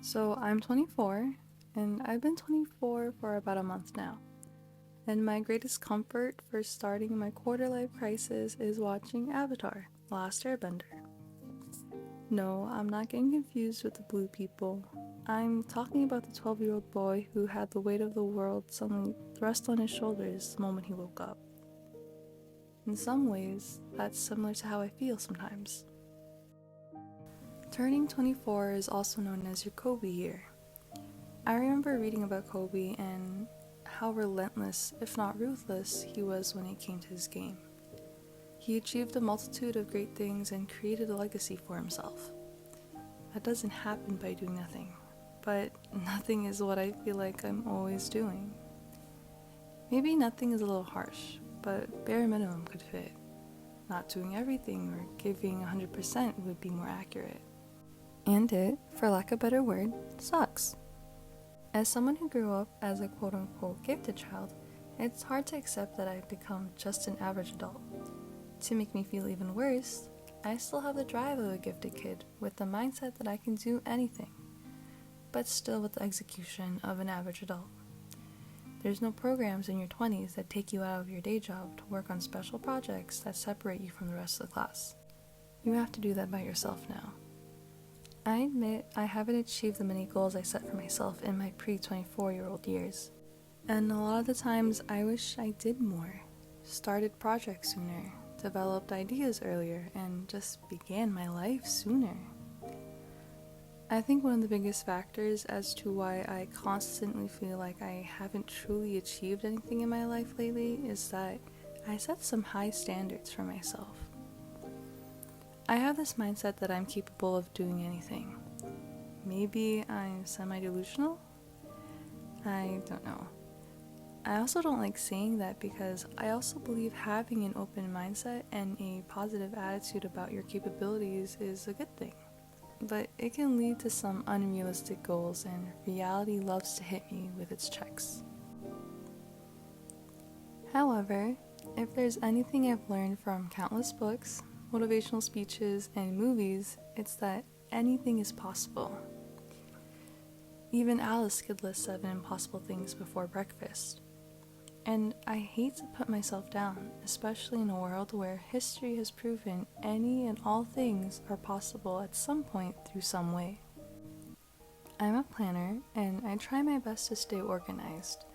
So I'm 24, and I've been 24 for about a month now. And my greatest comfort for starting my quarter life crisis is watching Avatar: The Last Airbender. No, I'm not getting confused with the blue people. I'm talking about the 12-year-old boy who had the weight of the world suddenly thrust on his shoulders the moment he woke up. In some ways, that's similar to how I feel sometimes. Turning 24 is also known as your Kobe year. I remember reading about Kobe and how relentless, if not ruthless, he was when it came to his game. He achieved a multitude of great things and created a legacy for himself. That doesn't happen by doing nothing, but nothing is what I feel like I'm always doing. Maybe nothing is a little harsh, but bare minimum could fit. Not doing everything or giving 100% would be more accurate. And it, for lack of a better word, sucks. As someone who grew up as a quote-unquote gifted child, it's hard to accept that I've become just an average adult. To make me feel even worse, I still have the drive of a gifted kid with the mindset that I can do anything, but still with the execution of an average adult. There's no programs in your 20s that take you out of your day job to work on special projects that separate you from the rest of the class. You have to do that by yourself now. I admit I haven't achieved the many goals I set for myself in my pre-24-year-old years. And a lot of the times I wish I did more, started projects sooner, developed ideas earlier, and just began my life sooner. I think one of the biggest factors as to why I constantly feel like I haven't truly achieved anything in my life lately is that I set some high standards for myself. I have this mindset that I'm capable of doing anything. Maybe I'm semi-delusional? I don't know. I also don't like saying that because I also believe having an open mindset and a positive attitude about your capabilities is a good thing. But it can lead to some unrealistic goals, and reality loves to hit me with its checks. However, if there's anything I've learned from countless books, motivational speeches, and movies, it's that anything is possible. Even Alice could list 7 impossible things before breakfast. And I hate to put myself down, especially in a world where history has proven any and all things are possible at some point through some way. I'm a planner, and I try my best to stay organized.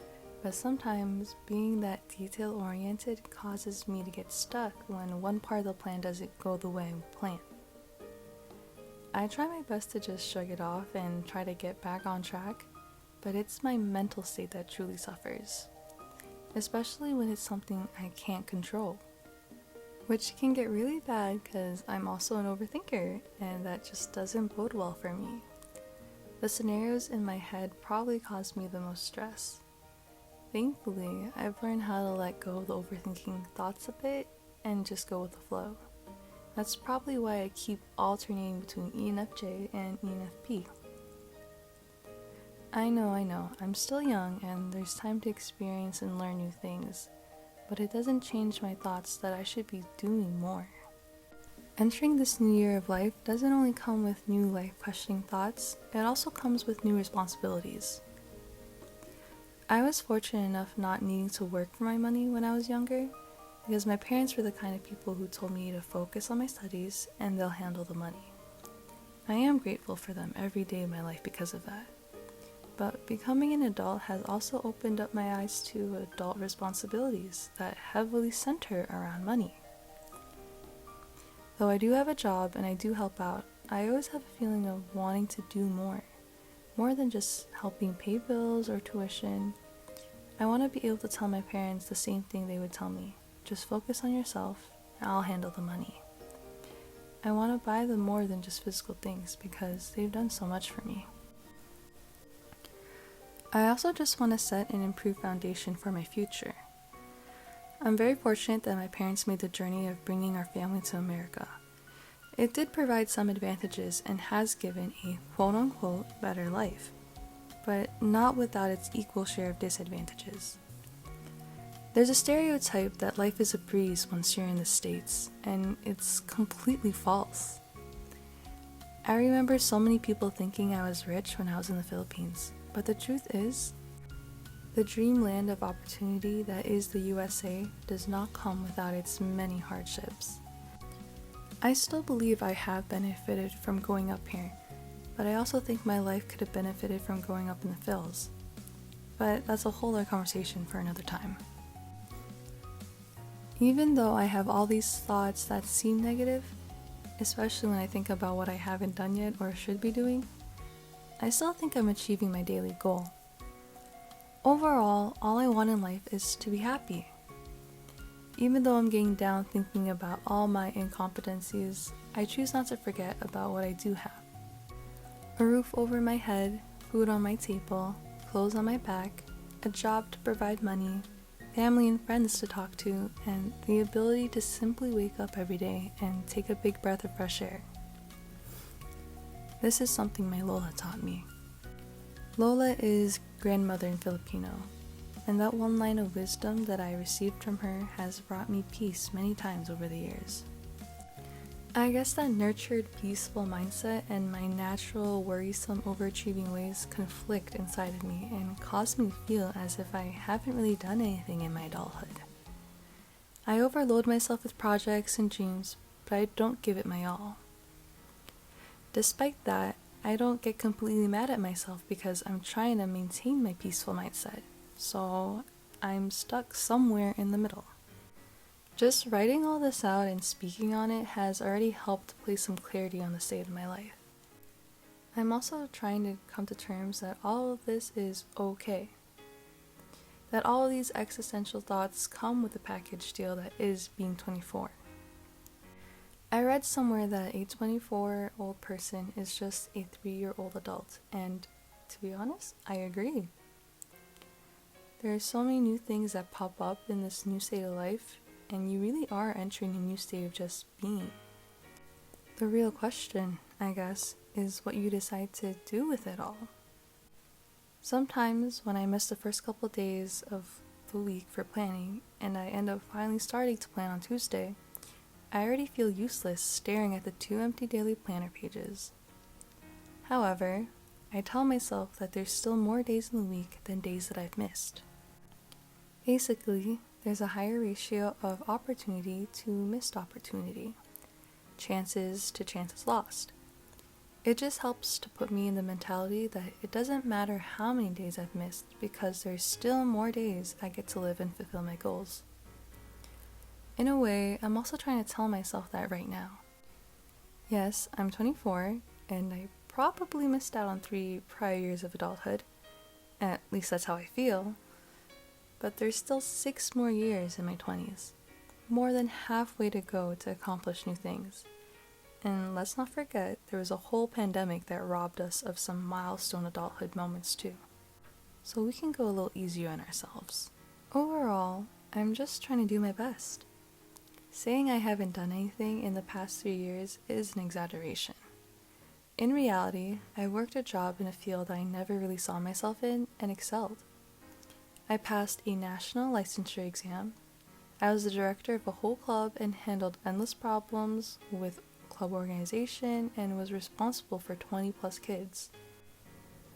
But sometimes being that detail-oriented causes me to get stuck when one part of the plan doesn't go the way I planned. I try my best to just shrug it off and try to get back on track, but it's my mental state that truly suffers, especially when it's something I can't control, which can get really bad because I'm also an overthinker, and that just doesn't bode well for me. The scenarios in my head probably cause me the most stress. Thankfully, I've learned how to let go of the overthinking thoughts a bit and just go with the flow. That's probably why I keep alternating between ENFJ and ENFP. I know, I'm still young and there's time to experience and learn new things, but it doesn't change my thoughts that I should be doing more. Entering this new year of life doesn't only come with new life-questioning thoughts, it also comes with new responsibilities. I was fortunate enough not needing to work for my money when I was younger, because my parents were the kind of people who told me to focus on my studies and they'll handle the money. I am grateful for them every day of my life because of that. But becoming an adult has also opened up my eyes to adult responsibilities that heavily center around money. Though I do have a job and I do help out, I always have a feeling of wanting to do more than just helping pay bills or tuition. I want to be able to tell my parents the same thing they would tell me. Just focus on yourself, and I'll handle the money. I want to buy them more than just physical things because they've done so much for me. I also just want to set an improved foundation for my future. I'm very fortunate that my parents made the journey of bringing our family to America. It did provide some advantages and has given a quote-unquote better life, but not without its equal share of disadvantages. There's a stereotype that life is a breeze once you're in the States, and it's completely false. I remember so many people thinking I was rich when I was in the Philippines, but the truth is, the dreamland of opportunity that is the USA does not come without its many hardships. I still believe I have benefited from growing up here, but I also think my life could have benefited from growing up in the Phils. But that's a whole other conversation for another time. Even though I have all these thoughts that seem negative, especially when I think about what I haven't done yet or should be doing, I still think I'm achieving my daily goal. Overall, all I want in life is to be happy. Even though I'm getting down thinking about all my incompetencies, I choose not to forget about what I do have. A roof over my head, food on my table, clothes on my back, a job to provide money, family and friends to talk to, and the ability to simply wake up every day and take a big breath of fresh air. This is something my Lola taught me. Lola is grandmother in Filipino, and that one line of wisdom that I received from her has brought me peace many times over the years. I guess that nurtured, peaceful mindset and my natural, worrisome, overachieving ways conflict inside of me and cause me to feel as if I haven't really done anything in my adulthood. I overload myself with projects and dreams, but I don't give it my all. Despite that, I don't get completely mad at myself because I'm trying to maintain my peaceful mindset, so I'm stuck somewhere in the middle. Just writing all this out and speaking on it has already helped place some clarity on the state of my life. I'm also trying to come to terms that all of this is okay. That all of these existential thoughts come with the package deal that is being 24. I read somewhere that a 24-year-old person is just a 3-year-old adult, and to be honest, I agree. There are so many new things that pop up in this new state of life, and you really are entering a new state of just being. The real question, I guess, is what you decide to do with it all. Sometimes when I miss the first couple days of the week for planning, and I end up finally starting to plan on Tuesday, I already feel useless staring at the 2 empty daily planner pages. However, I tell myself that there's still more days in the week than days that I've missed. Basically, there's a higher ratio of opportunity to missed opportunity, chances to chances lost. It just helps to put me in the mentality that it doesn't matter how many days I've missed because there's still more days I get to live and fulfill my goals. In a way, I'm also trying to tell myself that right now. Yes, I'm 24, and I probably missed out on 3 prior years of adulthood. At least that's how I feel. But there's still 6 more years in my 20s. More than halfway to go to accomplish new things. And let's not forget, there was a whole pandemic that robbed us of some milestone adulthood moments too. So we can go a little easier on ourselves. Overall, I'm just trying to do my best. Saying I haven't done anything in the past 3 years is an exaggeration. In reality, I worked a job in a field I never really saw myself in and excelled. I passed a national licensure exam. I was the director of a whole club and handled endless problems with club organization and was responsible for 20 plus kids.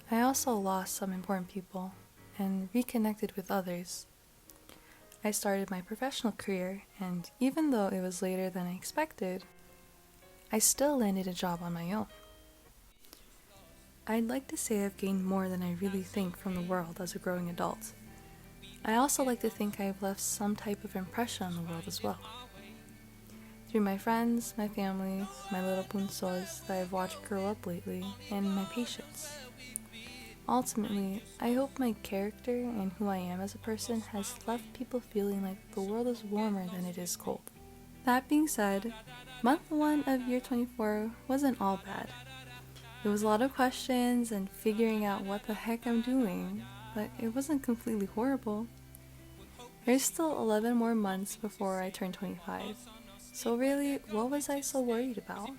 I also lost some important people and reconnected with others. I started my professional career, and even though it was later than I expected, I still landed a job on my own. I'd like to say I've gained more than I really think from the world as a growing adult. I also like to think I've left some type of impression on the world as well. Through my friends, my family, my little punsos that I've watched grow up lately, and my patients. Ultimately, I hope my character and who I am as a person has left people feeling like the world is warmer than it is cold. That being said, month 1 of year 24 wasn't all bad. It was a lot of questions and figuring out what the heck I'm doing, but it wasn't completely horrible. There's still 11 more months before I turn 25, so really, what was I so worried about?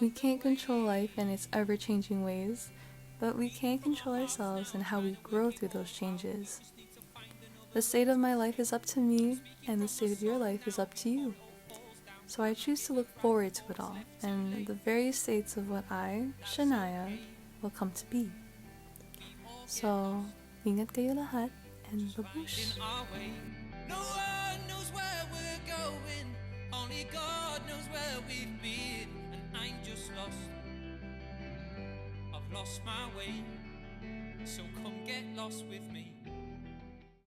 We can't control life and its ever-changing ways, but we can control ourselves and how we grow through those changes. The state of my life is up to me, and the state of your life is up to you. So I choose to look forward to it all and the various states of what I, Shania, will come to be. So, ingat kayo lahat and babush! No one knows where we're going, only God knows where we've been. And I'm just lost, I've lost my way, so come get lost with me.